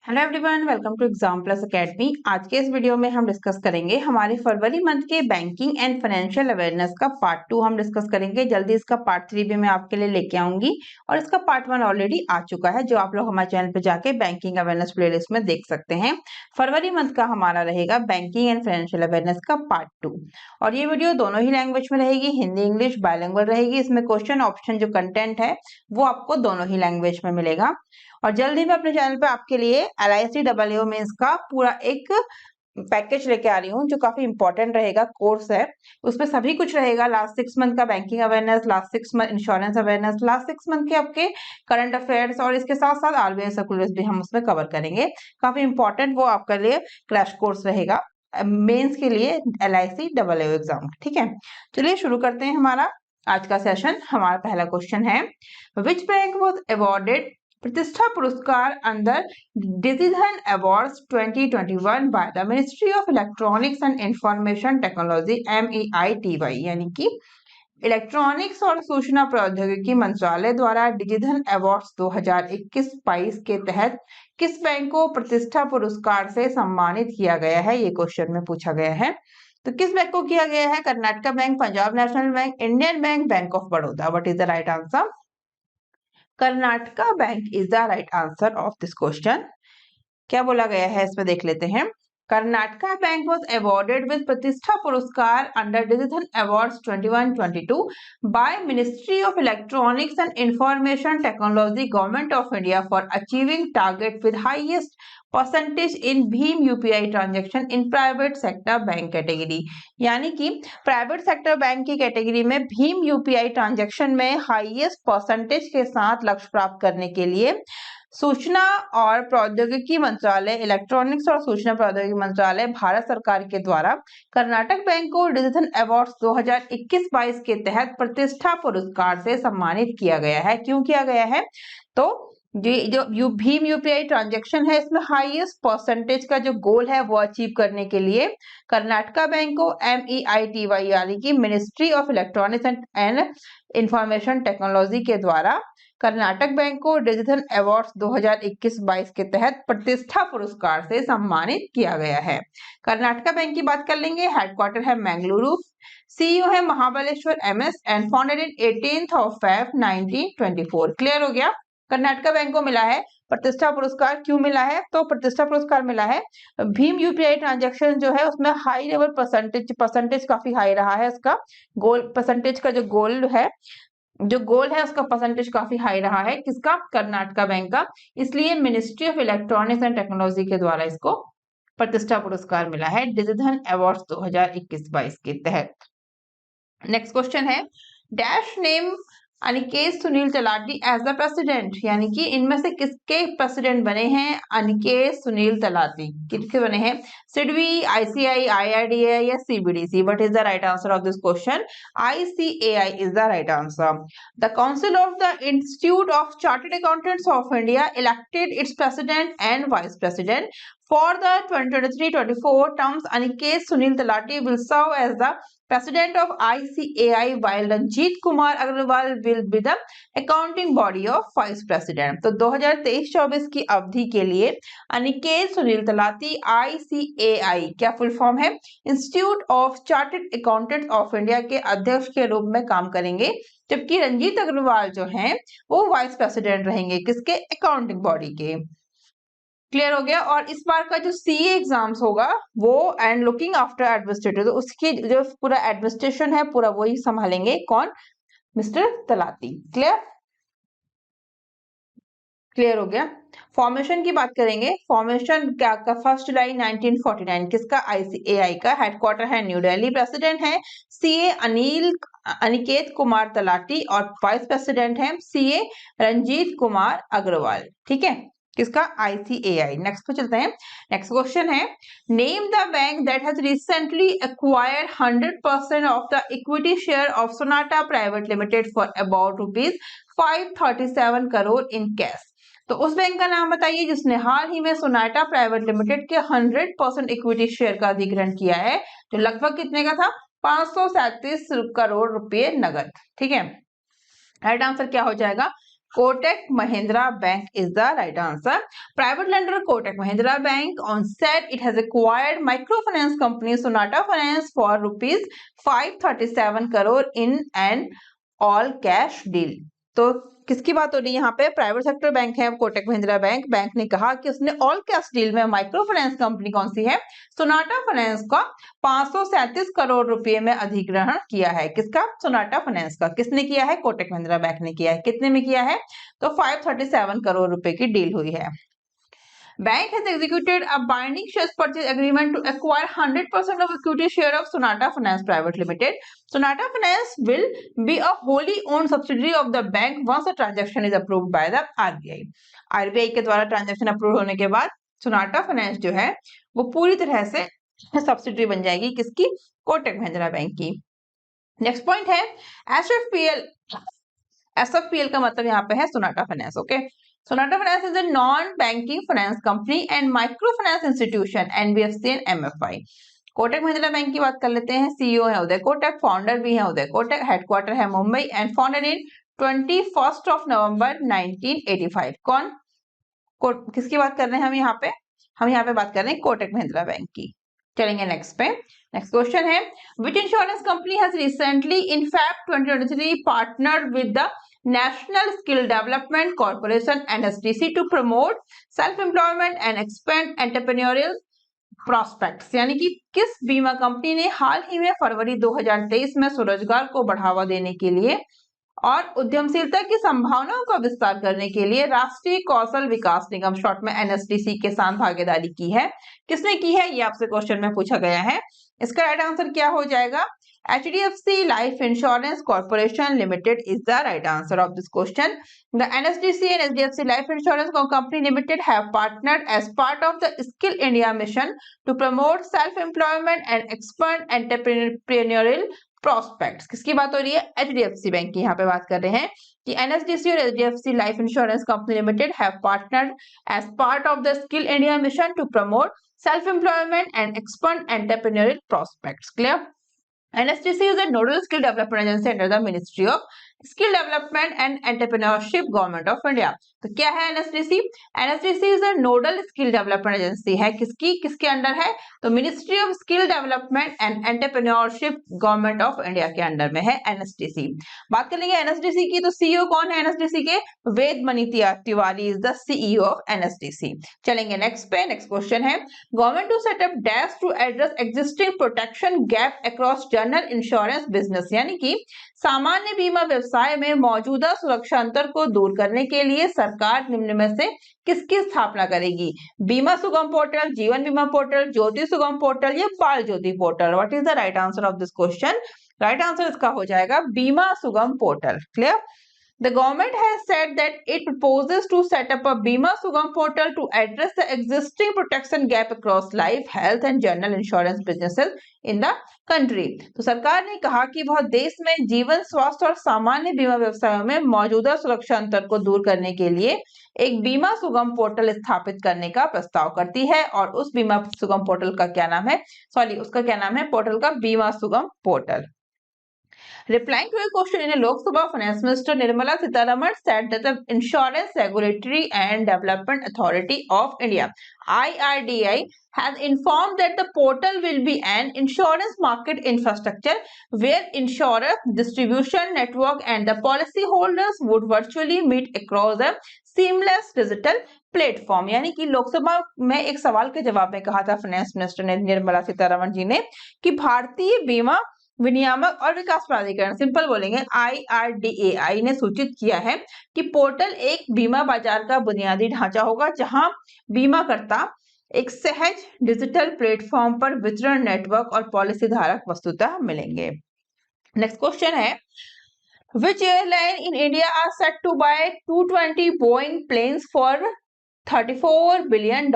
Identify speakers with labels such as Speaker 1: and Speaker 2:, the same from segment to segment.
Speaker 1: Hello everyone, welcome to exam plus academy. आज के इस वीडियो में हम डिस्कस करेंगे हमारे फरवरी मंथ के बैंकिंग एंड फाइनेंशियल अवेयरनेस का पार्ट 2 हम डिस्कस करेंगे। जल्दी इसका पार्ट 3 भी मैं आपके लिए लेके आऊंगी और इसका पार्ट 1 ऑलरेडी आ चुका है, जो आप लोग हमारे चैनल पे जाके बैंकिंग अवेयरनेस प्लेलिस्ट में देख सकते हैं। फरवरी मंथ का हमारा रहेगा बैंकिंग एंड फाइनेंशियल अवेयरनेस का पार्ट 2 और ये वीडियो दोनों ही लैंग्वेज में रहेगी, हिंदी इंग्लिश बायलिंगुअल रहेगी। इसमें क्वेश्चन ऑप्शन जो कंटेंट है वो आपको दोनों ही लैंग्वेज में मिलेगा। और जल्दी मैं अपने चैनल पे आपके लिए LIC मेंस का पूरा एक पैकेज लेके आ रही हूँ, जो काफी इंपॉर्टेंट रहेगा, कोर्स है। उसमें सभी कुछ रहेगा। लास्ट 6 मंथ का banking awareness, last 6 month insurance awareness, last 6 month के आपके करंट अफेयर्स और इसके साथ साथ RBI सर्कुलर्स भी हम उसमें कवर करेंगे। काफी इंपॉर्टेंट वो आपके लिए क्रैश कोर्स रहेगा मेंस के लिए LIC एग्जाम। ठीक है, चलिए शुरू करते हैं हमारा आज का सेशन। हमारा पहला क्वेश्चन है, विच बैंक वॉज अवॉर्डेड प्रतिष्ठा पुरस्कार under DigiDhan awards 2021 by the ministry of electronics and information technology MEITY, यानी कि इलेक्ट्रॉनिक्स और सूचना प्रौद्योगिकी मंत्रालय द्वारा डिजिधन अवार्ड्स 2021-22 के तहत किस बैंक को प्रतिष्ठा पुरस्कार से सम्मानित किया गया है? ये क्वेश्चन में पूछा गया है। तो किस बैंक को किया गया है? Karnataka bank, Punjab national bank, Indian bank, bank of Baroda. What is the right answer? Karnataka bank is the right answer of this question. क्या बोला गया है इसमें देख लेते हैं। Karnataka bank was awarded with प्रतिष्ठा पुरस्कार under Digithan Awards 21-22 by Ministry of Electronics and Information Technology, Government of India for achieving target with highest percentage in Bhim UPI transaction in private sector bank category। यानी कि private sector bank की category में Bhim UPI transaction में highest percentage के साथ लक्ष्य प्राप्त करने के लिए सूचना और प्रौद्योगिकी मंत्रालय, इलेक्ट्रॉनिक्स और सूचना प्रौद्योगिकी मंत्रालय, भारत सरकार के द्वारा कर्नाटक बैंक को डिजिधन अवार्ड्स 2021-22 के तहत प्रतिष्ठा पुरस्कार से सम्मानित किया गया है। क्यों किया गया है? तो जो भीम यूपीआई ट्रांजैक्शन है, इसमें हाईएस्ट परसेंटेज का जो गोल है वो अचीव करने के लिए कर्नाटका बैंक को MEITY यानी कि ministry of electronics and information technology के द्वारा कर्नाटक बैंक को डिजिधन अवार्ड्स 2021-22 के तहत प्रतिष्ठा पुरस्कार से सम्मानित किया गया है। कर्नाटका बैंक की बात कर लेंगे। हेडक्वार्टर है मैंगलुरु, CEO है Mahabaleshwar MS and founded in 18 February 1924। Clear हो गया? कर्नाटका बैंक को मिला है प्रतिष्ठा पुरस्कार। क्यों मिला है? तो प्रतिष्ठा पुरस्कार मिला है, भीम यूपीआई ट्रांजैक्शन जो है उसमें हाई लेवल परसेंटेज काफी हाई रहा है। उसका गोल परसेंटेज का जो गोल है उसका परसेंटेज काफी हाई रहा है। किसका? कर्नाटका बैंक का। इसलिए ministry of electronics and technology के द्वारा इसको प्रतिष्ठा पुरस्कार मिला है डिजिधन अवार्ड्स 2021-22 के तहत। नेक्स्ट क्वेश्चन है, dash name Aniket Sunil Talati as the president, यानी कि इनमें से किसके प्रेसिडेंट बने हैं? अनिकेत सुनील तलाटी किसके बने हैं? सिडबी, ICAI, IRDAI या CBDC? What is the right answer of this question? ICAI is the right answer. The council of the institute of chartered accountants of India elected it's president and vice president for the 2023-24 terms. Aniket Sunil Talati will serve as the president of ICAI while Ranjit Kumar Agrawal will be the accounting body of vice president. तो 2023-24 की अवधि के लिए Aniket Sunil तलाती ICAI क्या full form है? Institute of chartered accountant of India के अध्यक्ष के रूप में काम करेंगे, जबकि रंजीत अग्रवाल जो हैं वो वाइस प्रेसिडेंट रहेंगे। किसके? अकाउंटिंग बॉडी के। क्लियर हो गया? और इस बार का जो CA एग्जाम्स होगा वो एंड लुकिंग आफ्टर एडमिनिस्ट्रेटिव, तो उसकी जो पूरा एडमिनिस्ट्रेशन है पूरा वही संभालेंगे। कौन? मिस्टर तलाती। क्लियर हो गया? फॉर्मेशन की बात करेंगे। फॉर्मेशन क्या का? 1 जुलाई 1949। किसका? ICAI का। हेडक्वार्टर है न्यू दिल्ली। प्रेसिडेंट है CA अनिकेत कुमार तलाटी और वाइस प्रेसिडेंट है CA रंजीत कुमार अग्रवाल। ठीक है, किसका? ICAI। नेक्स्ट पे चलते हैं। नेक्स्ट क्वेश्चन है, name the bank that has recently acquired 100% of the equity share of Sonata private limited for about ₹537 crore in cash. तो उस बैंक का नाम बताइए जिसने हाल ही में सोनाटा प्राइवेट लिमिटेड के 100% इक्विटी शेयर का अधिग्रहण किया है, जो लगभग कितने का था? 537 करोड़ रुपए नगद। ठीक है, राइट आंसर क्या हो जाएगा? Kotak Mahindra Bank is the right answer. Private lender Kotak Mahindra Bank on said it has acquired microfinance company Sonata Finance for rupees 537 crore in an all cash deal. तो किसकी बात हो रही है यहाँ पे? प्राइवेट सेक्टर बैंक है Kotak Mahindra bank. Bank ने कहा कि उसने ऑल कैश डील में माइक्रो फाइनेंस कंपनी कौन सी है? सोनाटा फाइनेंस का 537 करोड़ रुपए में अधिग्रहण किया है। किसका? सोनाटा फाइनेंस का। किसने किया है? कोटक महिंद्रा बैंक ने किया है। कितने में किया है? तो 537 करोड़ रुपए की डील हुई है। Bank has executed a binding share purchase agreement to acquire 100% of equity share of Sonata Finance Private Limited. Sonata Finance will be a wholly owned subsidiary of the bank once the transaction is approved by the RBI. RBI के द्वारा transaction approve होने के बाद Sonata finance जो है वो पूरी तरह से सब्सिडियरी बन जाएगी। किसकी? कोटक महिंद्रा बैंक की। नेक्स्ट पॉइंट है एसएफपीएल। एसएफपीएल का मतलब यहाँ पे है Sonata finance. Okay, Sonata Finance is a non-banking finance company and microfinance institution, NBFC and MFI. Kotak Mahindra bank की बात कर लेते हैं। सीईओ है उदय कोटक, फाउंडर भी है उदय कोटक, हेडक्वार्टर है मुंबई एंड फाउंडेड इन 21 नवंबर 1985। कौन? किसकी बात कर रहे हैं हम यहाँ पे? हम यहाँ पे बात कर रहे हैं कोटक महिंद्रा बैंक की। चलेंगे नेक्स्ट पे। नेक्स्ट क्वेश्चन है which insurance company has recently in Feb 2023 partnered with the National Skill Development Corporation NSDC to promote self-employment and expand entrepreneurial prospects। यानी कि किस बीमा कंपनी ने हाल ही में फरवरी 2023 में स्वरोजगार को बढ़ावा देने के लिए और उद्यमशीलता की संभावनाओं का विस्तार करने के लिए राष्ट्रीय कौशल विकास निगम शॉर्ट में एनएसडीसी के साथ भागीदारी की है? किसने की है? ये आपसे क्वेश्चन में पूछा गया है। इसका राइट आंसर क्या हो जाएगा? HDFC Life Insurance Corporation Limited is the right answer of this question. The NSDC and HDFC Life Insurance Company Limited have partnered as part of the Skill India mission to promote self-employment and expand entrepreneurial prospects। किसकी बात हो रही है? HDFC bank की यहाँ पे बात कर रहे हैं कि NSDC और HDFC Life Insurance Company Limited have partnered as part of the Skill India mission to promote self-employment and expand entrepreneurial prospects। Clear? NSDC is a nodal skill development agency under the Ministry of Skill Development and Entrepreneurship, Government of India। तो क्या है NSDC? NSDC is a nodal skill development agency है। किसकी? किसके under है? तो Ministry of Skill Development and Entrepreneurship, Government of India के under में है NSDC। बात कर लेंगे NSDC की, तो CEO कौन है NSDC के? Vedmani Tiwari is the CEO of NSDC। चलेंगे नेक्स्ट पे। नेक्स्ट क्वेश्चन है government to set up dash to address existing protection gap across general insurance business. यानी कि सामान्य बीमा व्यवसाय में मौजूदा सुरक्षा अंतर को दूर करने के लिए सरकार निम्न में से किसकी स्थापना करेगी? बीमा सुगम पोर्टल, जीवन बीमा पोर्टल, ज्योति सुगम पोर्टल या Bal Jyoti portal? What is the right answer of this question? Right answer इसका हो जाएगा Bima Sugam portal. Clear? The government has said that it proposes to set up a Bima Sugam portal to address the existing protection gap across life, health and general insurance businesses in the country। तो सरकार ने कहा कि वह देश में जीवन, स्वास्थ्य और सामान्य बीमा व्यवसायों में मौजूदा सुरक्षा अंतर को दूर करने के लिए एक बीमा सुगम पोर्टल स्थापित करने का प्रस्ताव करती है। और उस बीमा सुगम पोर्टल का क्या नाम है? उसका क्या नाम है? पोर्टल का बीमा Sugam portal. Replying to a question in a Lok Sabha, Finance Minister Nirmala Sitharaman said that the Insurance Regulatory and Development Authority of India (IRDAI) has informed that the portal will be an insurance market infrastructure where insurer distribution network and the policyholders would virtually meet across a seamless digital platform. यानी कि लोकसभा में एक सवाल के जवाब में कहा था फाइनेंस मिनिस्टर ने निर्मला सीतारमण जी ने कि भारतीय बीमा विनियामक और विकास प्राधिकरण, सिंपल बोलेंगे IRDAI, ने सूचित किया है कि पोर्टल एक बीमा बाजार का बुनियादी ढांचा होगा जहां बीमाकर्ता एक सहज डिजिटल प्लेटफॉर्म पर वितरण नेटवर्क और पॉलिसी धारक वस्तुतः मिलेंगे। नेक्स्ट क्वेश्चन है Which airline in India are set to buy 220 Boeing planes for $34 billion?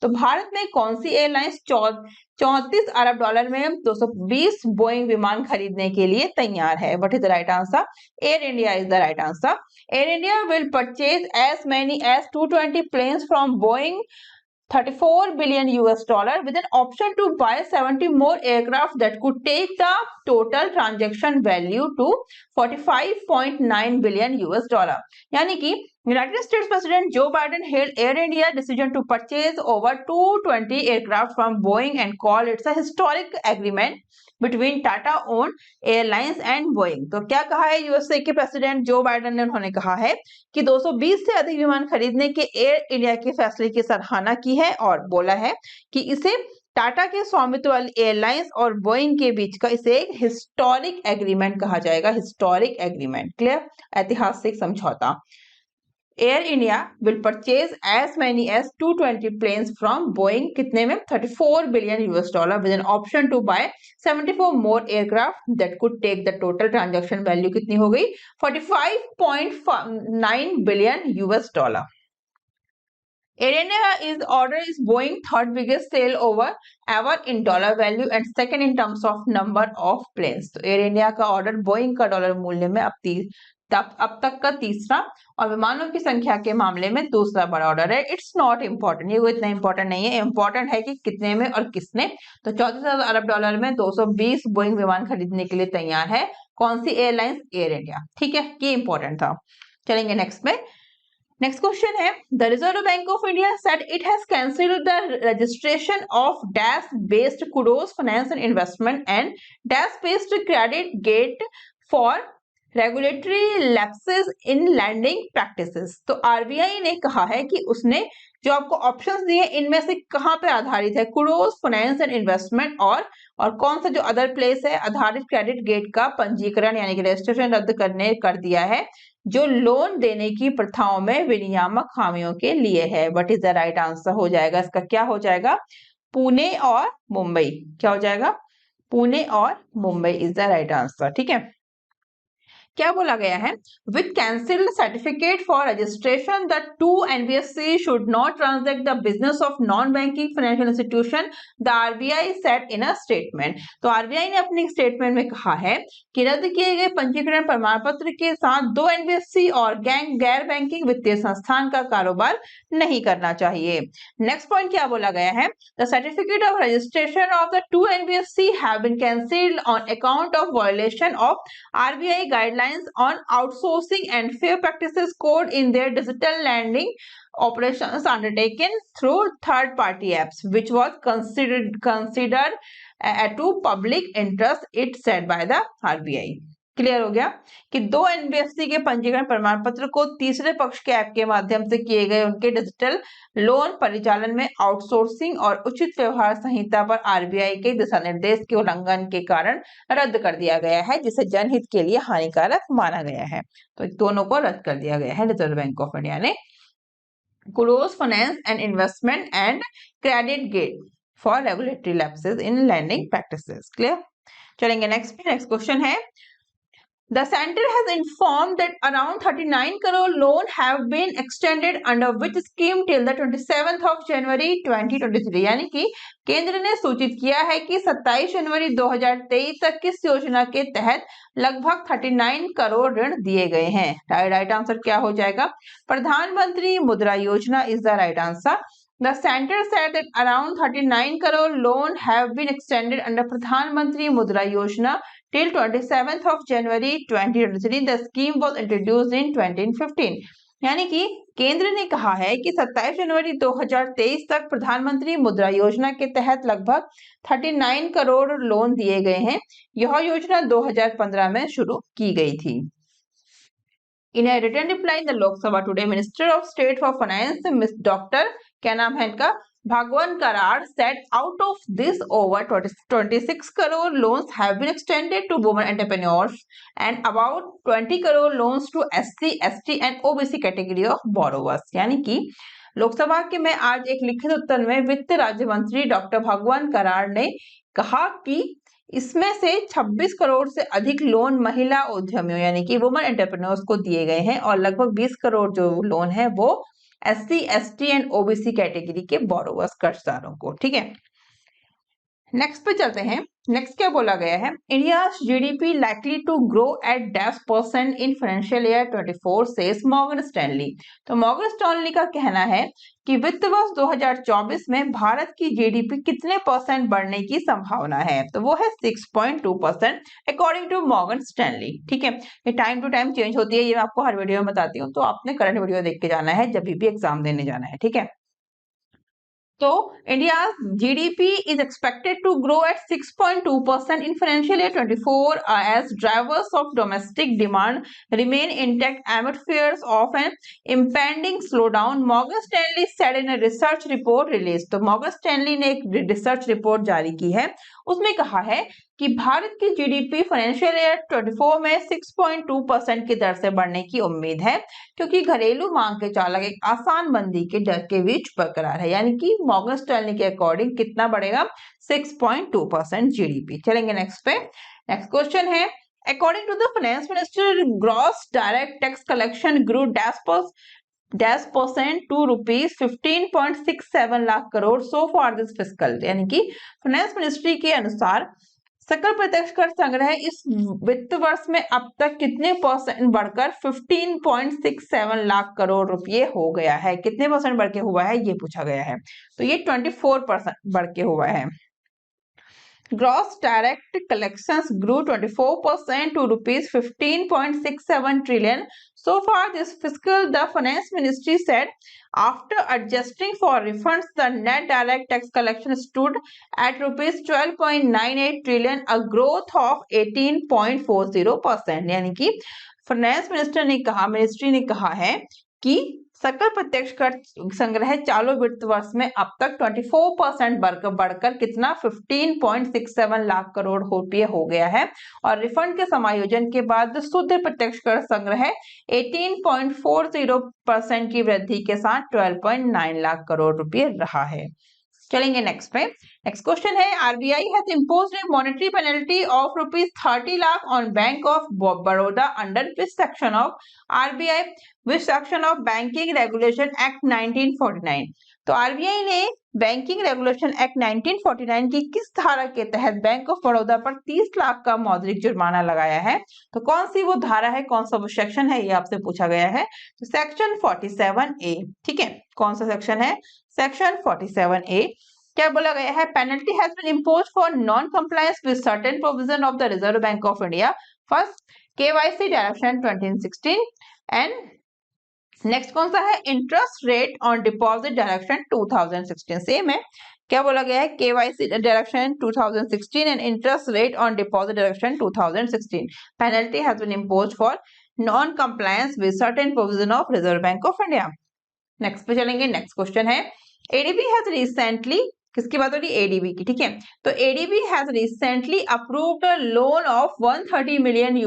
Speaker 1: तो भारत में कौन सी एयरलाइंस 34 अरब डॉलर में 220 बोइंग विमान खरीदने के लिए तैयार है? What is the right answer? Air India is the right answer. Air India will purchase as many as 220 planes from Boeing $34 billion with an option to buy 70 more aircraft that could take the total transaction value to $45.9 billion यानी कि United states president Joe Biden hailed Air India decision to purchase over 220 aircraft from Boeing and called it's a historic agreement between Tata owned airlines and Boeing. तो क्या कहा है USA के president Joe Biden ने, उन्होंने कहा है कि 220 से अधिक विमान खरीदने के एयर इंडिया के फैसले की सराहना की है और बोला है कि इसे टाटा के स्वामित्व वाली एयरलाइंस और बोइंग के बीच का इसे एक हिस्टोरिक एग्रीमेंट कहा जाएगा। हिस्टोरिक एग्रीमेंट, क्लियर, ऐतिहासिक समझौता। Air India will purchase as many as 220 planes from Boeing, कितने में, $34 billion with an option to buy 74 more aircraft that could take the total transaction value कितनी हो गई, $45.9 billion। Air India is Boeing third biggest sale over ever in dollar value and second in terms of number of planes। तो Air India का order Boeing का dollar मूल्य में अब तक का तीसरा और विमानों की संख्या के मामले में दूसरा बड़ा ऑर्डर है। इट्स नॉट इम्पोर्टेंट, ये इतना इम्पोर्टेंट नहीं है, इम्पोर्टेंट है कि कितने में और किसने। तो $34 अरब में 220 बोइंग विमान खरीदने के लिए तैयार है। कौन सी एयरलाइंस? एयर इंडिया, ठीक है, ये इंपॉर्टेंट था। चलेंगे नेक्स्ट में। नेक्स्ट क्वेश्चन है, the Reserve Bank of India said it has cancelled the registration of dash based Kudos finance and investment and dash based credit gate for regulatory lapses in landing practices. तो RBI ने कहा है कि उसने जो आपको options दिए इनमें से कहां पे आधारित है, कुडोज फाइनेंस एंड इन्वेस्टमेंट और कौन सा जो अदर प्लेस है आधारित क्रेडिट गेट का पंजीकरण यानी कि रजिस्ट्रेशन रद्द कर दिया है जो लोन देने की प्रथाओं में विनियामक खामियों के लिए है। What is the right answer? हो जाएगा इसका, क्या हो जाएगा, पुणे और मुंबई। क्या हो जाएगा? पुणे और Mumbai is the right answer. ठीक है, क्या बोला गया है, with cancelled certificate for registration the two NBFC should not transact the business of non banking financial institution, the RBI said in a statement. तो आरबीआई ने अपने स्टेटमेंट में कहा है कि रद्द किए गए पंजीकरण प्रमाण पत्र के साथ दो एनबीएफसी और गैर बैंकिंग वित्तीय संस्थान का कारोबार नहीं करना चाहिए। नेक्स्ट पॉइंट क्या बोला गया है, the certificate of registration of the two NBFC have been cancelled on account of violation of RBI guidelines on outsourcing and fair practices code in their digital lending operations undertaken through third party apps which was considered to public interest, it said by the RBI। Clear हो गया कि दो NBFC के पंजीकरण प्रमाण पत्र को तीसरे पक्ष के ऐप के माध्यम से किए गए उनके डिजिटल लोन परिचालन में आउटसोर्सिंग और उचित व्यवहार संहिता पर आरबीआई के दिशा निर्देश के उल्लंघन के कारण रद्द कर दिया गया है जिसे जनहित के लिए हानिकारक माना गया है। तो दोनों को रद्द कर दिया गया है रिजर्व बैंक ऑफ इंडिया ने। Close finance and investment and credit gate for regulatory lapses in landing practices. Clear, चलेंगे नेक्स्ट क्वेश्चन है, the center has informed that around 39 crore loan have been extended under which scheme till the 27th of January 2023। यानी कि केंद्र ने सूचित किया है कि 27 जनवरी 2023 तक किस योजना के तहत लगभग 39 करोड़ ऋण दिए गए हैं। राइट आंसर क्या हो जाएगा, प्रधानमंत्री मुद्रा योजना is the right answer. The center said that around 39 crore loan have been extended under Pradhan Mantri Mudra Yojana till 27th of January 2023। The scheme was introduced in 2015। यानी कि केंद्र ने कहा है कि 27 जनवरी 2023 तक प्रधानमंत्री मुद्रा योजना के तहत लगभग 39 करोड़ लोन दिए गए हैं। यह योजना 2015 में शुरू की गई थी। In a written reply in the Lok Sabha today, Minister of State for Finance, Miss Dr. क्या नाम है इनका, Bhagwan Karad said out of this over 26 crore loans have been extended to women entrepreneurs and about 20 crore loans to SC, ST and OBC category of borrowers। यानी कि लोकसभा के में आज एक लिखित उत्तर में वित्त राज्य मंत्री डॉक्टर भगवान कराड़ ने कहा कि इसमें से 26 करोड़ से अधिक लोन महिला उद्यमियों यानी कि वुमेन एंटरप्रेन्योर्स को दिए गए हैं और लगभग 20 करोड़ जो लोन है वो SC, ST and OBC category के बोरोवर्स कर्जदारों को। ठीक है, नेक्स्ट पे चलते हैं। नेक्स्ट क्या बोला गया है, India GDP likely to grow at 10% in financial year 24 says Morgan Stanley. तो मॉर्गन स्टैनली का कहना है कि वित्त वर्ष 2024 में भारत की जीडीपी कितने परसेंट बढ़ने की संभावना है, तो वो है 6.2% अकॉर्डिंग टू मॉर्गन स्टैनली। ठीक है, ये टाइम टू टाइम चेंज होती है, ये मैं आपको हर वीडियो में बताती हूँ, तो आपने करंट वीडियो देख के जाना है जब भी एग्जाम देने जाना है। ठीक है, तो India's GDP is expected to grow at 6.2% in financial year 24 as drivers of domestic demand remain intact amid fears of an impending slowdown, Morgan Stanley said in a research report released। तो Morgan Stanley ने एक research report जारी की है, उसमें कहा है कि भारत की जीडीपी फाइनेंशियल ईयर 24 में 6.2% की दर से बढ़ने की उम्मीद है, क्योंकि घरेलू मांग के चालक एक आसान मंदी के डर के बीच बरकरार है। यानी कि मॉर्गन स्टैनली के अकॉर्डिंग कितना बढ़ेगा, 6.2% जीडीपी। चलेंगे नेक्स्ट पे। नेक्स्ट क्वेश्चन है, according to the finance minister gross direct tax collection grew %, to ₹15.67 lakh crore so for this fiscal. यानी कि फाइनेंस मिनिस्ट्री के अनुसार सकल प्रत्यक्ष कर संग्रह इस वित्त वर्ष में अब तक कितने परसेंट बढ़कर 15.67 लाख करोड़ रुपए हो गया है। कितने परसेंट बढ़ के हुआ है ये पूछा गया है, तो ये 24% बढ़ के हुआ है। Gross direct collections grew 24% to rupees 15.67 trillion so far this fiscal, the finance ministry said. After adjusting for refunds, the net direct tax collection stood at rupees 12.98 trillion, a growth of 18.40%। यानी कि finance ministry ने कहा है कि सकल प्रत्यक्ष कर संग्रह चालू वित्त वर्ष में अब तक 24% बढ़कर कितना 15.67 लाख करोड़ रुपए हो गया है, और रिफंड के समायोजन के बाद शुद्ध प्रत्यक्ष कर संग्रह 18.40% की वृद्धि के साथ 12.9 लाख करोड़ रुपए रहा है। चलेंगे नेक्स्ट पे। नेक्स्ट क्वेश्चन है, RBI has imposed A monetary penalty of ₹30 lakh on bank of Baroda under which section of RBI, which section of banking regulation act 1949। तो आरबीआई ने बैंकिंग रेगुलेशन एक्ट 1949 की किस धारा के तहत बैंक ऑफ बड़ौदा पर 30 लाख का मौद्रिक जुर्माना लगाया है, तो कौन सी वो धारा है, कौन सा वो सेक्शन है, ये आपसे पूछा गया है। तो सेक्शन 47A। ठीक है, कौन सा सेक्शन है, सेक्शन 47A। क्या बोला गया है, penalty has been imposed for non compliance with certain provision of the Reserve Bank of India, first KYC direction 2016 and next कौन सा है, interest rate on deposit direction 2016। Same है, क्या बोला गया है, KYC direction 2016 and interest rate on deposit direction 2016। Penalty has been imposed for non compliance with certain provision of Reserve Bank of India. Next पे चलेंगे। नेक्स्ट क्वेश्चन है, ADB has recently, किसकी बात हो रही है, एडीबी की। ठीक है, तो ADB has recently approved a loan of $130 million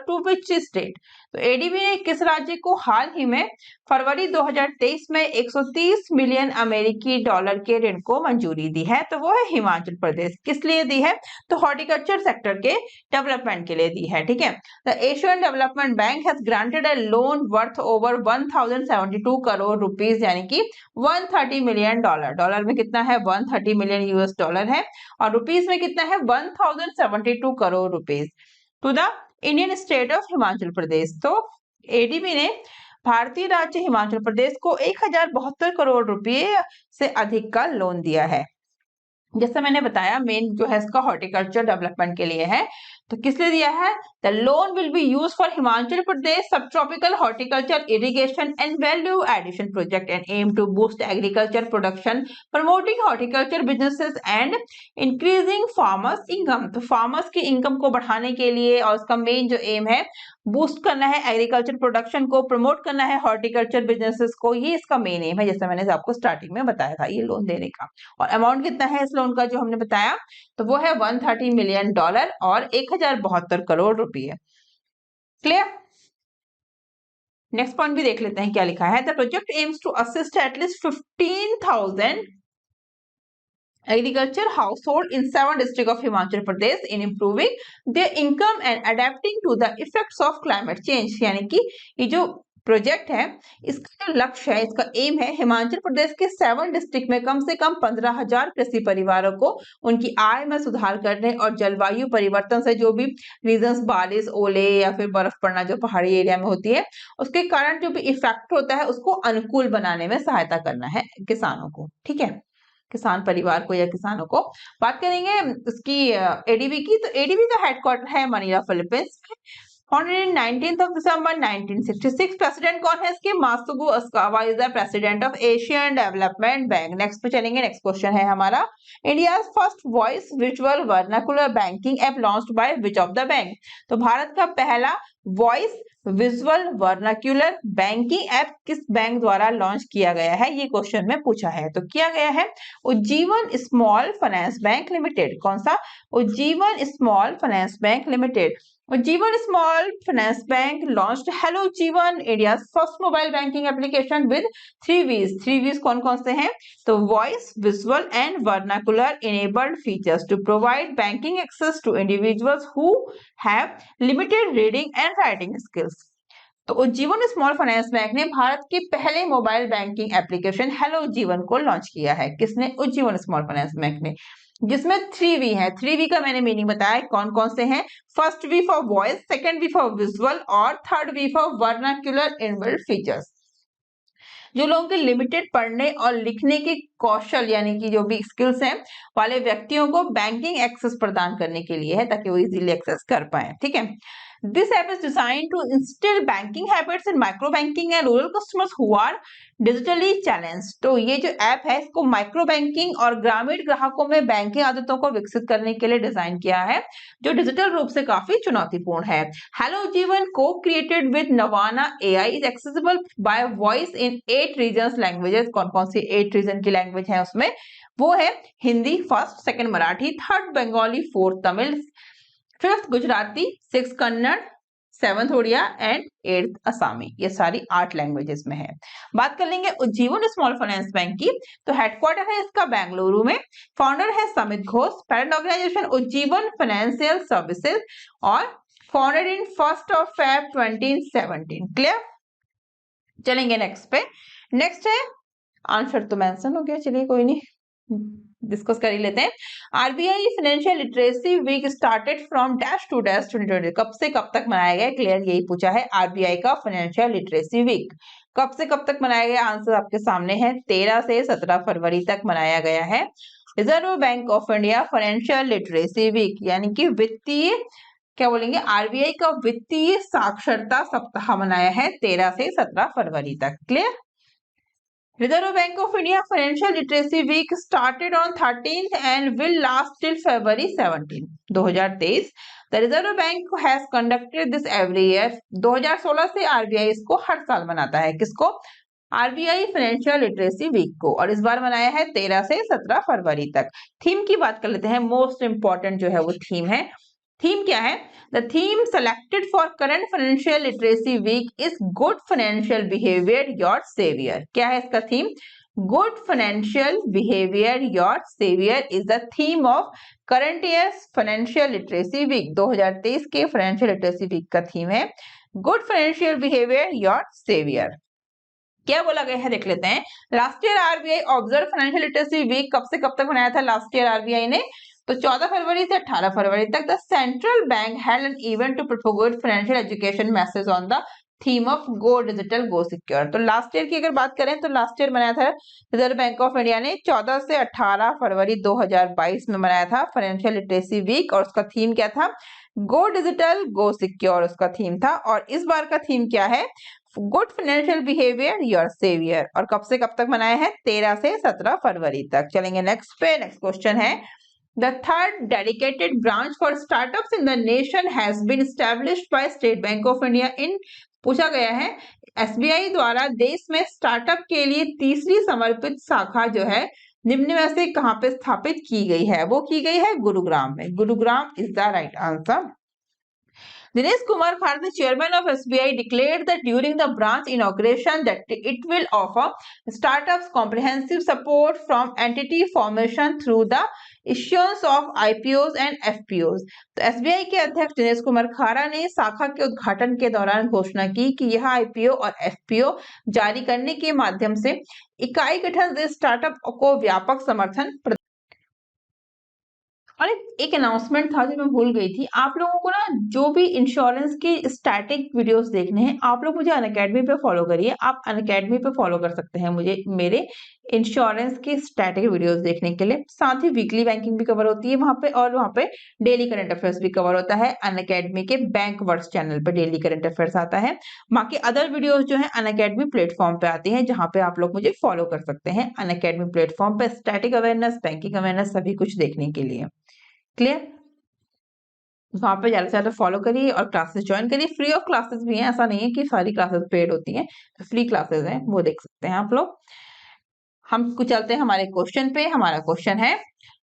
Speaker 1: to which state. तो एडीबी ने किस राज्य को हाल ही में फरवरी 2023 में 130 मिलियन अमेरिकी डॉलर के ऋण को मंजूरी दी है, तो वो है हिमाचल प्रदेश। किस लिए दी है, तो हॉर्टिकल्चर सेक्टर के डेवलपमेंट के लिए दी है। ठीक है, the Asian development bank has granted a loan worth over 1072 crore rupees, यानी कि $130 मिलियन। डॉलर में कितना है, $130 मिलियन है, और रुपीज में कितना है, 1072 crore rupees to the Indian state of Himachal Pradesh. तो एडीबी ने भारतीय राज्य हिमाचल प्रदेश को 1072 करोड़ रुपए से अधिक का लोन दिया है। जैसे मैंने बताया, मेन जो है इसका हॉर्टिकल्चर डेवलपमेंट के लिए है। तो किस लिए दिया है, the loan will be use for Himachal Pradesh subtropical horticulture irrigation and value addition project and aim to boost agriculture production, promoting horticulture businesses and increasing farmers income. तो फार्मर्स की इनकम को बढ़ाने के लिए, और इसका मेन जो एम है बूस्ट करना है एग्रीकल्चर प्रोडक्शन को, प्रमोट करना है हॉर्टिकल्चर बिजनेसेस को, ये इसका मेन एम है, जैसे मैंने आपको स्टार्टिंग में बताया था ये लोन देने का। और अमाउंट कितना है इस लोन का जो हमने बताया, तो वो है $130 मिलियन और 1072 करोड़ रुपए। क्लियर। नेक्स्ट पॉइंट भी देख लेते हैं क्या लिखा है, the project aims to assist at least 15,000 agriculture household in 7 districts of Himachal Pradesh in improving their income and adapting to the effects of climate change। यानी कि ये जो प्रोजेक्ट है, इसका जो लक्ष्य है, इसका एम है हिमाचल प्रदेश के 7 डिस्ट्रिक्ट में कम से कम 15,000 कृषि परिवारों को उनकी आय में सुधार करने और जलवायु परिवर्तन से जो भी रीजंस, बारिश, ओले या फिर बर्फ पड़ना जो पहाड़ी एरिया में होती है, उसके कारण जो भी इफेक्ट होता है उसको अनुकूल बनाने में सहायता करना है किसानों को। ठीक है, किसान परिवार को या किसानों को। बात करेंगे उसकी एडीबी की, तो एडीबी का हेडक्वार्टर है मनीला, फिलीपींस में। Founded in 19th of December 1966। President कौन है इसके? Masatsugu Asakawa is the president of Asian development bank. Next पे चलेंगे, नेक्स्ट क्वेश्चन है हमारा, India's first voice visual vernacular banking app launched by which of the bank. तो भारत का पहला voice visual vernacular banking app किस बैंक द्वारा launch किया गया है, ये क्वेश्चन में पूछा है। तो किया गया है Ujjivan small finance bank limited. कौन सा? Ujjivan small finance bank limited. Ujjivan small finance bank launched hello Jeevan, India's first mobile banking application with 3 V's। 3 V's कौन कौन से हैं? तो voice, visual and vernacular enabled features to provide banking access to individuals who have limited reading and writing skills. तो Ujjivan small finance bank ने भारत के पहले mobile banking application hello Jeevan को लॉन्च किया है। किसने? उज्जीवन स्मॉल फाइनेंस बैंक ने, जिसमें 3 V है। 3 V का मैंने मीनिंग बताया कौन कौन से हैं। First V for voice, second V for visual और third V for vernacular inbuilt features. जो लोगों के लिमिटेड पढ़ने और लिखने के कौशल यानी कि जो भी स्किल्स हैं वाले व्यक्तियों को बैंकिंग एक्सेस प्रदान करने के लिए है, ताकि वो इजीली एक्सेस कर पाए। ठीक है, This app is designed to instill banking habits in micro banking and rural customers who are digitally challenged। तो ये जो ऐप है इसको माइक्रो बैंकिंग और ग्रामीण ग्राहकों में बैंकिंग आदतों को विकसित करने के लिए डिजाइन किया है, जो डिजिटल रूप से काफी चुनौतीपूर्ण है। हेलो जीवन को created with Navana AI is accessible by voice in 8 regions languages. कौन कौन सी 8 रीजन की लैंग्वेज है उसमें? वो है Hindi first, second Marathi, third Bengali, fourth Tamil, fifth Gujarati, six Kannada, seventh Oriya and eighth Assamese. ये सारी 8 लैंग्वेजेस में है। बात कर लेंगे उज्जीवन स्मॉल फाइनेंस बैंक की, तो हेडक्वार्टर है इसका बेंगलुरु में। फाउंडर है Samit Ghosh. Parent organisation Ujjivan financial services और founded in 1st of Feb 2017। Clear? चलेंगे नेक्स्ट पे। नेक्स्ट है, आंसर तो मेंशन हो गया, चलिए कोई नहीं, डिस्कस कर ही लेते हैं। RBI financial literacy week started from dash to dash 2020। कब से कब तक मनाया गया? क्लियर यही पूछा है। आरबीआई का फाइनेंशियल लिटरेसी वीक कब से कब तक मनाया गया? आंसर आपके सामने है, 13 से 17 फरवरी तक मनाया गया है। Reserve Bank of India financial literacy week यानी कि वित्तीय, क्या बोलेंगे, आरबीआई का वित्तीय साक्षरता सप्ताह मनाया है 13 से 17 फरवरी तक। Clear? Reserve Bank of India Financial Literacy Week started on 13th and will last till February 17, 2023. The Reserve Bank has conducted this every year. 2016 से आरबीआई इसको हर साल मनाता है। किसको? आरबीआई फाइनेंशियल लिटरेसी वीक को, और इस बार मनाया है 13 से 17 फरवरी तक। थीम की बात कर लेते हैं, मोस्ट इंपॉर्टेंट जो है वो थीम है। थीम क्या है? The theme selected for current financial literacy week is good financial behavior your savior। क्या है इसका theme? Good financial behavior your savior is the theme of current year's financial literacy week। 2023 के financial literacy week का theme है Good financial behavior your savior। क्या बोला गया है देख लेते हैं। Last year RBI observe financial literacy week कब से कब तक मनाया था लास्ट ईयर आरबीआई ने? तो 14 फरवरी से 18 फरवरी तक। The central bank held an event to propagate financial education message on the theme of go digital go secure. तो लास्ट ईयर की अगर बात करें तो लास्ट ईयर मनाया था रिजर्व बैंक ऑफ इंडिया ने 14 से 18 फरवरी 2022 में मनाया था फाइनेंशियल लिटरेसी वीक, और उसका थीम क्या था? गो डिजिटल गो सिक्योर उसका थीम था। और इस बार का थीम क्या है? Good financial behaviour your saviour. और कब से कब तक मनाया है? 13 से 17 फरवरी तक। चलेंगे नेक्स्ट पे। नेक्स्ट क्वेश्चन है, The third dedicated branch for startups in the nation has been established by State Bank of India in, पूछा गया है एसबीआई द्वारा देश में स्टार्टअप के लिए तीसरी समर्पित शाखा जो है निम्न में से कहां पे स्थापित की गई है? वो की गई है गुरुग्राम में। Gurugram is the right answer. Dinesh Kumar Khare, the chairman of SBI, declared that during the branch inauguration that it will offer startups comprehensive support from entity formation through the issuance of IPOs and FPOs. तो SBI के अध्यक्ष दिनेश कुमार खारा ने शाखा के उद्घाटन के दौरान घोषणा की कि यह IPO और FPO जारी करने के माध्यम से इकाई गठन से स्टार्टअप को व्यापक समर्थन। और एक अनाउंसमेंट था जो मैं भूल गई थी, आप लोगों को ना जो भी इंश्योरेंस के स्टैटिक वीडियोस देखने हैं आप लोग मुझे अनअकैडमी पे फॉलो करिए। आप अनअकैडमी पे फॉलो कर सकते हैं मुझे मेरे इंश्योरेंस के स्टैटिक वीडियोस देखने के लिए। साथ ही वीकली बैंकिंग भी कवर होती है वहां पे, और वहां पे डेली करंट अफेयर्स भी कवर होता है। अनअकैडमी के बैंक वर्ड्स चैनल पे डेली करंट अफेयर्स आता है। बाकी अदर वीडियोस जो है अनअकैडमी प्लेटफॉर्म पे आती हैं, जहां पे आप लोग मुझे फॉलो कर सकते हैं। अनअकैडमी प्लेटफॉर्म पे स्टैटिक अवेयरनेस, बैंकिंग अवेयरनेस सभी कुछ देखने के लिए। क्लियर? वहां पे ज्यादा से ज्यादा फॉलो करिए और क्लासेस ज्वाइन करिए। फ्री ऑफ क्लासेस भी हैं, ऐसा नहीं है कि सारी क्लासेस पेड होती हैं, तो फ्री क्लासेस हैं वो देख सकते हैं आप लोग। हम कुछ चलते हैं हमारे क्वेश्चन पे। हमारा क्वेश्चन है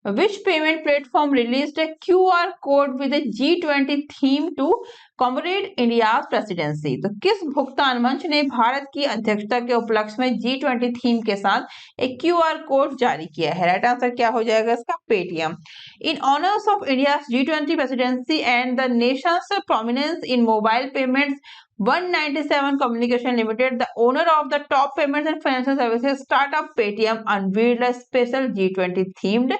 Speaker 1: which payment platform released a QR code with a G20 theme to commemorate India's presidency. तो किस भुगतान मंच ने भारत की अध्यक्षता के उपलक्ष्य में G20 थीम के साथ एक QR कोड जारी किया है? राइट आंसर क्या हो जाएगा इसका? Paytm. In honours of India's G20 presidency and the Nations prominence in mobile payments, 197 Communication Limited, the owner of the top payments and financial services startup Paytm, unveiled a special G20 themed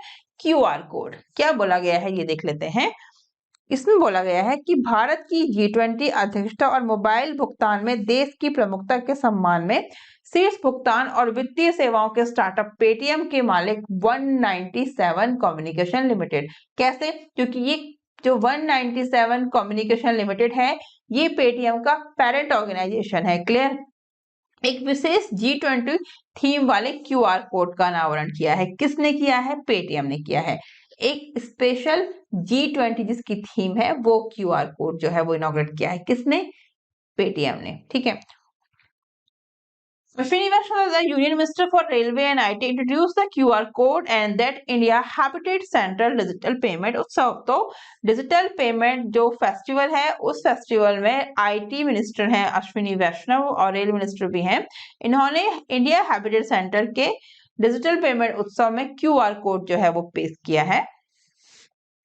Speaker 1: QR code. क्या बोला गया है ये देख लेते हैं। इसमें बोला गया है कि भारत की G20 अध्यक्षता और मोबाइल भुगतान में देश की प्रमुखता के सम्मान में शीर्ष भुगतान और वित्तीय सेवाओं के स्टार्टअप पेटीएम के मालिक 197 कम्युनिकेशन लिमिटेड। कैसे? क्योंकि ये जो 197 कम्युनिकेशन लिमिटेड है ये पेटीएम का पेरेंट ऑर्गेनाइजेशन है। क्लियर? एक विशेष G20 थीम वाले QR कोड का अनावरण किया है। किसने किया है? पेटीएम ने किया है। एक स्पेशल G20 जिसकी थीम है वो QR कोड जो है वो इनॉग्रेट किया है। किसने? पेटीएम ने। ठीक है। Ashwini Vaishnaw, the Union Minister for Railway and IT, introduced the QR code and that India Habitat Central Digital Payment उत्सव। तो डिजिटल पेमेंट जो फेस्टिवल है उस फेस्टिवल में IT मिनिस्टर हैं अश्विनी वैष्णव और रेल मिनिस्टर भी हैं। इन्होंने इंडिया हैबिटेट सेंटर के डिजिटल पेमेंट उत्सव में QR कोड जो है वो पेश किया है।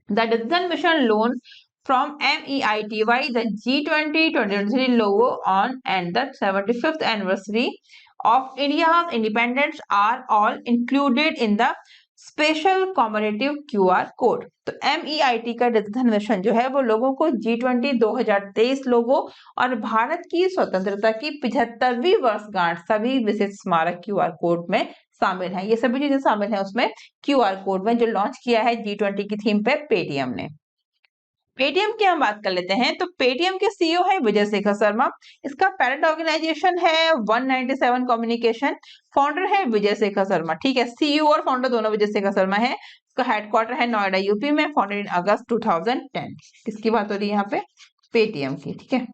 Speaker 1: The digital mission loan from MEITY, the G20 2023 logo on and the 75th anniversary of India's independence are all included in the special commemorative QR code. तो MEIT का डिजिटल मिशन जो है वो लोगों को G20 2023 लोगो और भारत की स्वतंत्रता की 75वीं वर्षगांठ सभी विशिष्ट स्मारक QR कोड में शामिल है। ये सभी चीजें शामिल है उसमें QR कोड में जो लॉन्च किया है G20 की थीम पे पेटीएम ने। पेटीएम की हम बात कर लेते हैं। तो पेटीएम के सीईओ है विजय शेखर शर्मा। इसका पेरेंट ऑर्गेनाइजेशन है 197 कम्युनिकेशन। फाउंडर है विजय शेखर शर्मा। ठीक है, सीईओ और फाउंडर दोनों विजय शेखर शर्मा है। इसका हेडक्वार्टर है नोएडा यूपी में। फाउंडेड इन अगस्त 2010। किसकी बात हो रही है यहाँ पे? पेटीएम की। ठीक है।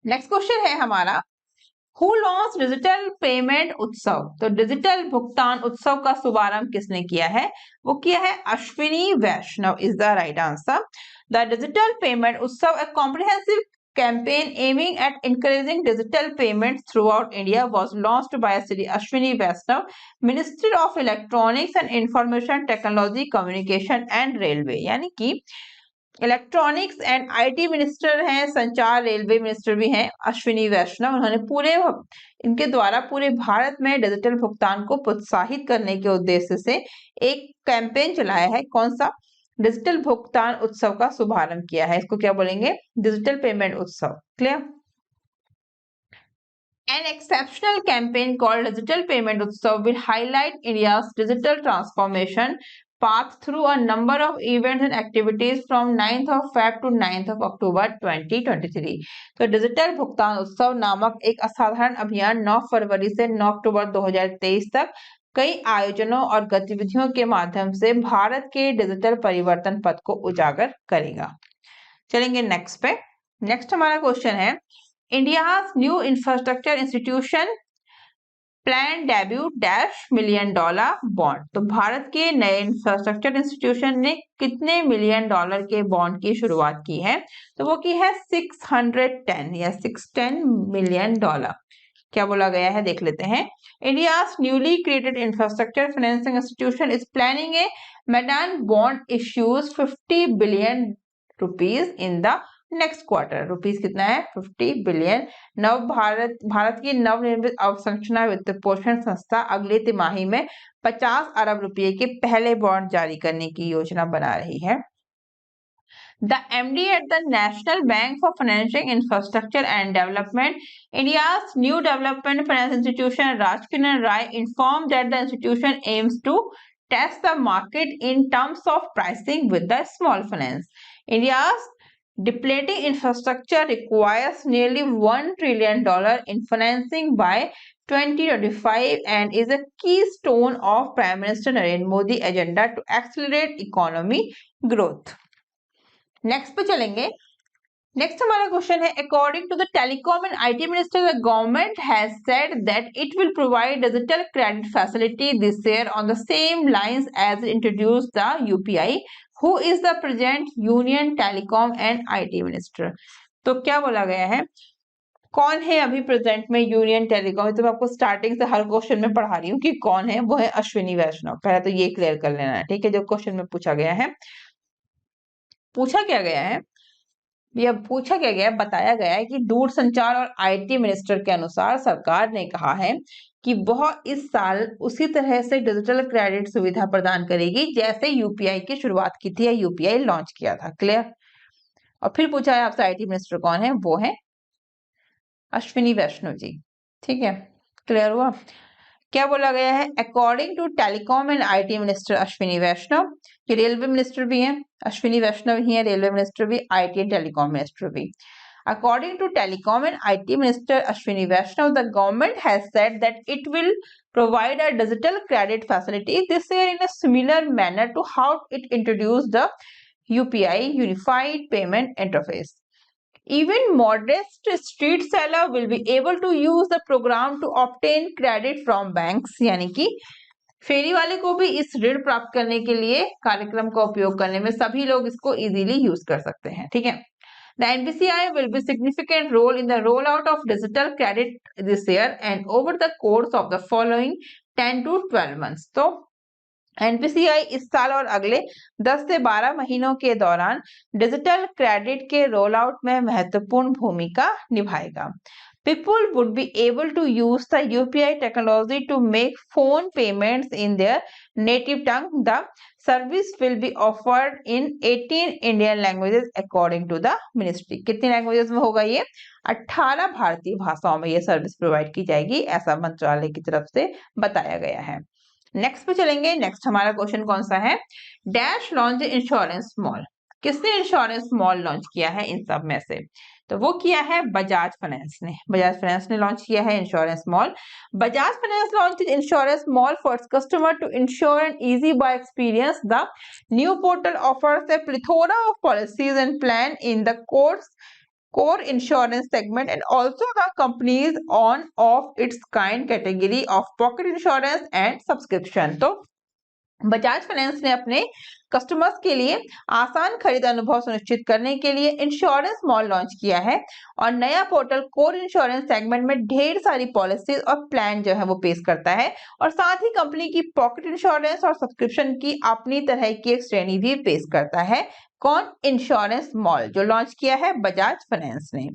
Speaker 1: नेक्स्ट क्वेश्चन है हमारा Who launched डिजिटल पेमेंट उत्सव। तो डिजिटल भुगतान उत्सव का शुभारंभ किसने किया है? वो किया है Ashwini Vaishnaw is the right answer. The digital payment Utsav a comprehensive campaign aiming at encouraging digital payments throughout India was launched by Shri Ashwini Vaishnav, Minister of Electronics and Information Technology, Communication and Railway। यानी कि electronics and IT minister हैं, संचार railway minister भी हैं अश्विनी वैष्णव। उन्होंने इनके द्वारा पूरे भारत में डिजिटल भुगतान को प्रोत्साहित करने के उद्देश्य से एक कैंपेन चलाया है। कौन सा? डिजिटल भुगतान उत्सव का शुभारंभ किया है। इसको क्या बोलेंगे? डिजिटल पेमेंट उत्सव। Clear? An exceptional campaign called Digital Payment Utsav will highlight India's digital transformation path through a number of events and activities from 9th of Feb to 9th of October 2023। तो digital भुगतान उत्सव नामक एक असाधारण अभियान 9 फरवरी से 9 अक्टूबर 2023 तक कई आयोजनों और गतिविधियों के माध्यम से भारत के डिजिटल परिवर्तन पथ को उजागर करेगा। चलेंगे नेक्स्ट पे। नेक्स्ट हमारा क्वेश्चन है India's new infrastructure institution plan debut $1 million bond. तो भारत के नए इंफ्रास्ट्रक्चर इंस्टीट्यूशन ने कितने मिलियन डॉलर के बॉन्ड की शुरुआत की है? तो वो की है 610 या $610 million। क्या बोला गया है देख लेते हैं। India's newly created infrastructure financing institution is planning a maiden bond issues 50 billion rupees in the next quarter. Rupees कितना है? 50 बिलियन। भारत की नवनिर्मित अवसंरचना वित्त पोषण संस्था अगले तिमाही में 50 अरब रुपए के पहले बॉन्ड जारी करने की योजना बना रही है। The MD at the National Bank for Financing Infrastructure and Development, India's new development finance institution, Rajkiran Rai, informed that the institution aims to test the market in terms of pricing with the small finance. India's depleting infrastructure requires nearly $1 trillion in financing by 2025 and is a keystone of Prime Minister Narendra Modi agenda to accelerate economy growth. Next पे चलेंगे। Next हमारा question है, according to the telecom and IT minister the government has said that it will provide digital credit facility this year on the same lines as introduce the UPI. Who is the present union telecom and IT minister? तो क्या बोला गया है, कौन है अभी present में union telecom? तो मैं आपको स्टार्टिंग से हर क्वेश्चन में पढ़ा रही हूँ कि कौन है। वो है अश्विनी वैष्णव। पहले तो ये क्लियर कर लेना है, ठीक है। जो क्वेश्चन में पूछा गया है, पूछा क्या गया है, यह पूछा क्या गया, बताया गया है कि दूरसंचार और आईटी मिनिस्टर के अनुसार सरकार ने कहा है कि वह इस साल उसी तरह से डिजिटल क्रेडिट सुविधा प्रदान करेगी जैसे यूपीआई की शुरुआत की थी या यूपीआई लॉन्च किया था। क्लियर? और फिर पूछा है आपसे आईटी मिनिस्टर कौन है, वो है अश्विनी वैष्णव जी। ठीक है, क्लियर हुआ? क्या बोला गया है, according to telecom and IT minister Ashwini Vaishnaw. ये रेलवे मिनिस्टर भी हैं, अश्विनी वैष्णव ही है रेलवे मिनिस्टर भी, आईटी एंड टेलीकॉम मिनिस्टर भी। According to telecom and IT minister Ashwini Vaishnaw, the government has said that it will provide a digital credit facility this year in a similar manner to how it introduced the UPI Unified Payment Interface. Even modest street seller will be able to use the program to obtain credit from banks। यानी कि फेरी वाले को भी इस ऋण प्राप्त करने के लिए कार्यक्रम का उपयोग करने में सभी लोग इसको इजीली यूज कर सकते हैं। ठीक है। The NPCI will be significant role in the rollout of digital credit this year and over the course of the following 10 to 12 months। तो एनपीसीआई इस साल और अगले 10 से 12 महीनों के दौरान डिजिटल क्रेडिट के रोल आउट में महत्वपूर्ण भूमिका निभाएगा। People would be able to use the UPI technology to make phone payments in their native tongue. The service will be offered in 18 Indian languages according to the ministry। कितनी languages में होगा ये? 18 भारतीय भाषाओं में ये सर्विस प्रोवाइड की जाएगी, ऐसा मंत्रालय की तरफ से बताया गया है। नेक्स्ट पे चलेंगे। नेक्स्ट हमारा क्वेश्चन कौन सा है, डैश लॉन्च इंश्योरेंस मॉल। किसने इंश्योरेंस मॉल लॉन्च किया है इन सब में से? तो वो किया है बजाज फाइनेंस ने। बजाज फाइनेंस ने लॉन्च किया है insurance mall. Bajaj finance launch insurance mall for its customer to insure an easy buy experience. The new portal offers a plethora of policies and plan in the core insurance segment and also the companies on of its kind category of pocket insurance and subscription। तो Bajaj finance ने अपने customers के लिए आसान खरीद अनुभव सुनिश्चित करने के लिए इंश्योरेंस मॉल लॉन्च किया है और नया पोर्टल कोर इंश्योरेंस सेगमेंट में ढेर सारी पॉलिसीज और प्लान जो है वो पेश करता है और साथ ही कंपनी की पॉकेट इंश्योरेंस और सब्सक्रिप्शन की अपनी तरह की एक श्रेणी भी पेश करता है। कौन? इंश्योरेंस मॉल, जो लॉन्च किया है बजाज फाइनेंस ने।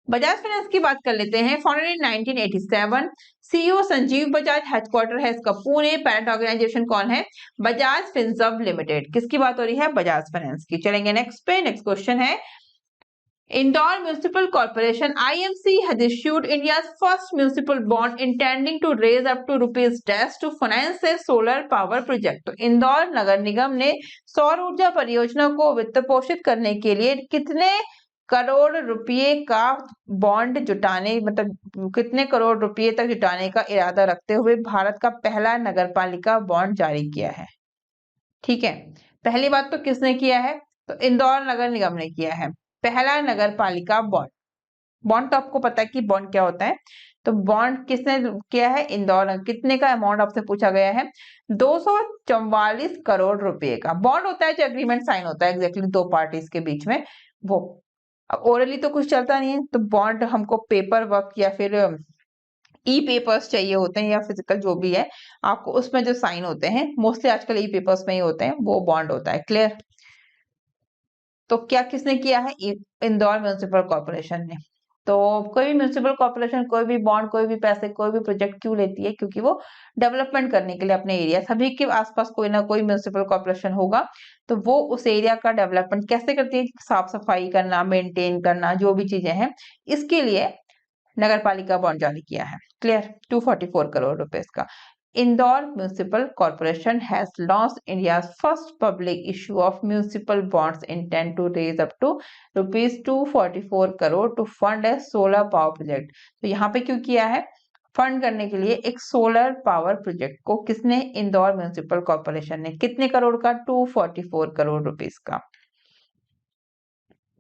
Speaker 1: बजाज फाइनेंस की बात कर लेते हैं। Founded in 1987, CEO Sanjeev Bajaj, headquarter है इसका पुणे, पेरेंट ऑर्गेनाइजेशन कौन है? Bajaj Finserv limited. किसकी बात हो रही है? बजाज फाइनेंस की। चलेंगे नेक्स्ट पे। नेक्स्ट क्वेश्चन है, Indore Municipal Corporation (IMC) has issued India's first municipal bond intending to raise up to rupees dash to finance a solar power project। तो इंदौर नगर निगम ने सौर ऊर्जा परियोजना को वित्त पोषित करने के लिए कितने करोड़ रुपए का बॉन्ड जुटाने, मतलब कितने करोड़ रुपए तक जुटाने का इरादा रखते हुए भारत का पहला नगरपालिका बॉन्ड जारी किया है। ठीक है, पहली बात तो किसने किया है? तो इंदौर नगर निगम ने किया है पहला नगर पालिका बॉन्ड। बॉन्ड तो आपको पता है कि बॉन्ड क्या होता है, तो बॉन्ड किसने किया है? इंदौर ने। कितने का अमाउंट आपसे पूछा गया है? 244 करोड़ रुपए का। बॉन्ड होता है जो एग्रीमेंट साइन होता है एग्जैक्टली दो पार्टीज के बीच में, वो। अब ओरली तो कुछ चलता नहीं है, तो बॉन्ड हमको पेपर वर्क या फिर ई पेपर्स चाहिए होते हैं, या फिजिकल जो भी है आपको, उसमें जो साइन होते हैं मोस्टली आजकल ई पेपर्स में ही होते हैं, वो बॉन्ड होता है। क्लियर? तो क्या किसने किया है? इंदौर म्यूनिसिपल कॉर्पोरेशन ने। तो कोई भी म्यूनिसिपल कॉर्पोरेशन कोई भी बॉन्ड, कोई भी पैसे, कोई भी प्रोजेक्ट क्यों लेती है? क्योंकि वो डेवलपमेंट करने के लिए अपने एरिया, सभी के आसपास कोई ना कोई म्यूनिसिपल कॉर्पोरेशन होगा, तो वो उस एरिया का डेवलपमेंट कैसे करती है? साफ सफाई करना, मेंटेन करना, जो भी चीजें हैं, इसके लिए नगर पालिका बॉन्ड जारी किया है। क्लियर? 244 करोड़ रुपए का। Indore Municipal Corporation has launched India's first public issue of municipal bonds intend to raise up to rupees 244 crore to fund a solar power project। तो यहाँ पे क्यों किया है? फंड करने के लिए एक सोलर पावर प्रोजेक्ट को। किसने? इंदौर म्यूनिसिपल कॉर्पोरेशन ने। कितने करोड़ का? 244 करोड़ रुपीस का।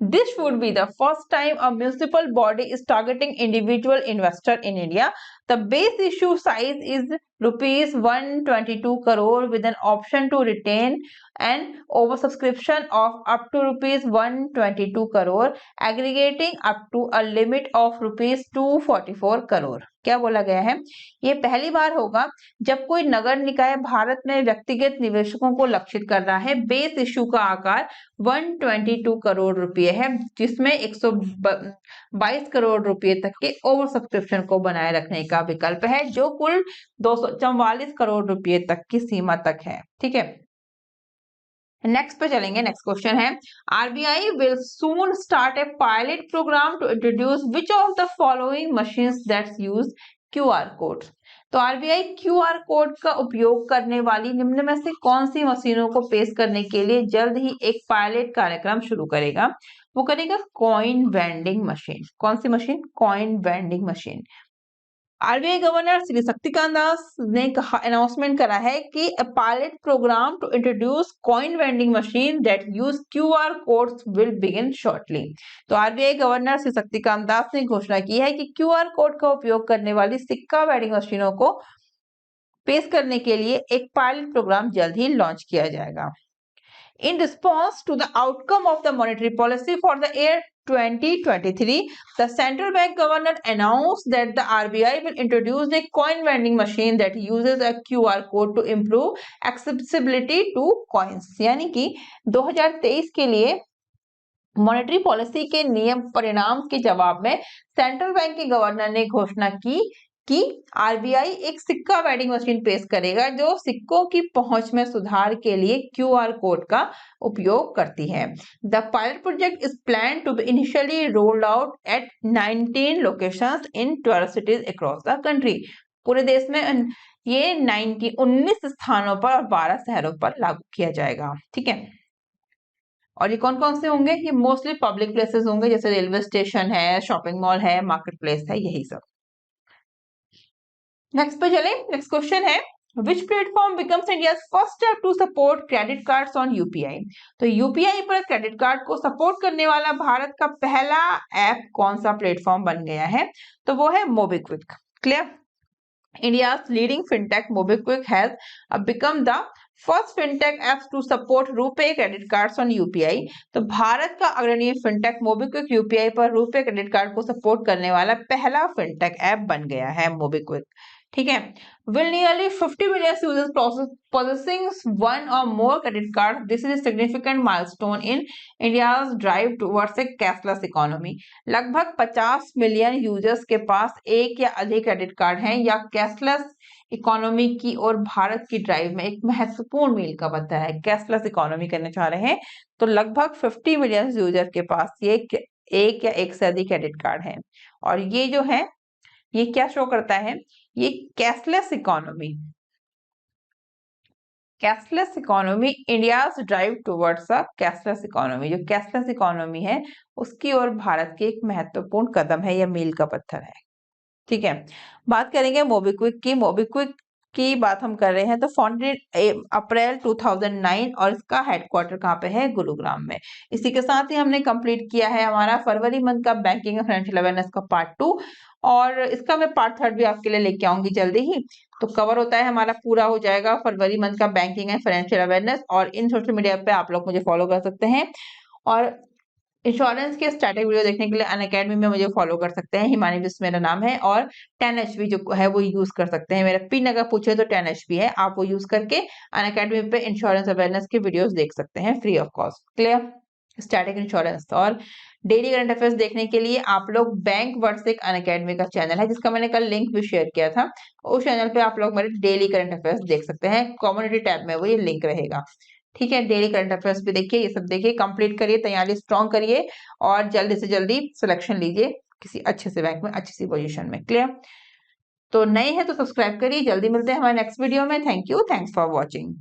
Speaker 1: This would be the first time a municipal body is targeting individual investor in India. The base issue size is rupees 122 crore with an option to retain an oversubscription of up to rupees 122 crore, aggregating up to a limit of rupees 244 crore। क्या बोला गया है? ये पहली बार होगा जब कोई नगर निकाय भारत में व्यक्तिगत निवेशकों को लक्षित कर रहा है। बेस इश्यू का आकार 122 करोड़ रुपए है, जिसमें 122 करोड़ रुपए तक के ओवर सब्सक्रिप्शन को बनाए रखने का विकल्प है, जो कुल 244 करोड़ रुपए तक की सीमा तक है। ठीक है, नेक्स्ट पे चलेंगे। नेक्स्ट क्वेश्चन है, RBI will soon start a pilot program to introduce which of the following machines that's use QR code. तो आरबीआई क्यूआर कोड का उपयोग करने वाली निम्न में से कौन सी मशीनों को पेश करने के लिए जल्द ही एक पायलट कार्यक्रम शुरू करेगा? वो करेगा कॉइन वेंडिंग मशीन। कौन सी machine? Coin vending machine. RBI governor Shri Shaktikanta Das ने कहा, अनाउंसमेंट करा है कि a pilot program to introduce coin vending machine that use QR codes will begin shortly। तो आरबीआई गवर्नर श्री शक्तिकांत दास ने घोषणा की है कि क्यूआर कोड का उपयोग करने वाली सिक्का वेंडिंग मशीनों को पेश करने के लिए एक पायलट प्रोग्राम जल्द ही लॉन्च किया जाएगा। In response to the outcome of the monetary policy for the year 2023, the central bank governor announced that the RBI will introduce a coin vending machine that uses a QR code to improve accessibility to coins। यानी कि 2023 के लिए monetary policy के नियम परिणाम के जवाब में सेंट्रल बैंक के गवर्नर ने घोषणा की कि आरबीआई एक सिक्का वेंडिंग मशीन पेश करेगा जो सिक्कों की पहुंच में सुधार के लिए क्यूआर कोड का उपयोग करती है। The pilot project is plan to be initially rolled out at 19 locations in 12 cities across the country. पूरे देश में ये 19 स्थानों पर और 12 शहरों पर लागू किया जाएगा। ठीक है, और ये कौन कौन से होंगे? ये मोस्टली पब्लिक प्लेसेस होंगे, जैसे रेलवे स्टेशन है, शॉपिंग मॉल है, मार्केट प्लेस है, यही सब। नेक्स्ट पे चले। नेक्स्ट क्वेश्चन है, Which platform becomes India's first step to support credit cards on UPI? तो यूपीआई पर क्रेडिट कार्ड को सपोर्ट करने वाला भारत का पहला ऐप कौन सा प्लेटफॉर्म बन गया है? तो वो है MobiKwik. Clear? India's leading fintech MobiKwik has become the first fintech app to support RuPay credit cards on UPI। तो भारत का अग्रणी फिनटेक मोबीक्विक यूपीआई पर रुपे क्रेडिट कार्ड को सपोर्ट करने वाला पहला फिनटेक ऐप बन गया है मोबीक्विक। ठीक है, will nearly 50 million users possessing one or more credit cards। This is a significant milestone in India's drive towards a cashless economy। लगभग 50 मिलियन यूजर्स के पास एक या अधिक क्रेडिट कार्ड हैं या कैशलेस इकोनॉमी की ओर भारत की ड्राइव में एक महत्वपूर्ण मील का पत्थर है। कैशलेस इकोनॉमी करने चाह रहे हैं, तो लगभग 50 मिलियन यूजर के पास ये एक या एक से अधिक क्रेडिट कार्ड है। और ये जो है, ये क्या शो करता है? ये cashless economy, cashless economy, India's drive towards a cashless economy. जो कैशलेस इकोनॉमी है उसकी ओर भारत की एक महत्वपूर्ण कदम है या मील का पत्थर है। ठीक है, बात करेंगे मोबीक्विक की। मोबीक्विक की बात हम कर रहे हैं, तो फाउंडेड अप्रैल 2009 और इसका हेडक्वार्टर कहाँ पे है? गुरुग्राम में। इसी के साथ ही हमने कंप्लीट किया है हमारा फरवरी मंथ का बैंकिंग एंड फाइनेंशियल अवेयरनेस का पार्ट 2। और इसका मैं पार्ट थर्ड भी आपके लिए लेके आऊंगी जल्दी ही। तो कवर होता है हमारा, पूरा हो जाएगा फरवरी मंथ का बैंकिंग एंड फाइनेंशियल अवेयरनेस। और इन सोशल मीडिया पे आप लोग मुझे फॉलो कर सकते हैं, और इंश्योरेंस के स्टैटिक वीडियो देखने के लिए अनअकैडमी में मुझे फॉलो कर सकते हैं, हिमानी बिस्ट मेरा नाम है। और 10 HP जो है वो यूज कर सकते हैं, मेरा पिन अगर पूछे तो 10 HP है, आप वो यूज करके अनअकैडमी पे इंश्योरेंस अवेयरनेस के वीडियोस देख सकते हैं free of cost. Clear? Static insurance. और डेली करंट अफेयर्स देखने के लिए आप लोग बैंक वर्सेक अनअकैडमी का चैनल है, जिसका मैंने कल लिंक भी शेयर किया था, उस चैनल पे आप लोग मेरे डेली करंट अफेयर्स देख सकते हैं, कम्युनिटी टैब में वो ये लिंक रहेगा। ठीक है, डेली करंट अफेयर्स भी देखिए, ये सब देखिए, कंप्लीट करिए, तैयारी स्ट्रॉन्ग करिए, और जल्दी से जल्दी सिलेक्शन लीजिए किसी अच्छे से बैंक में, अच्छी सी पोजीशन में। क्लियर? तो नए हैं तो सब्सक्राइब करिए। जल्दी मिलते हैं हमारे नेक्स्ट वीडियो में। Thank you, thanks for watching.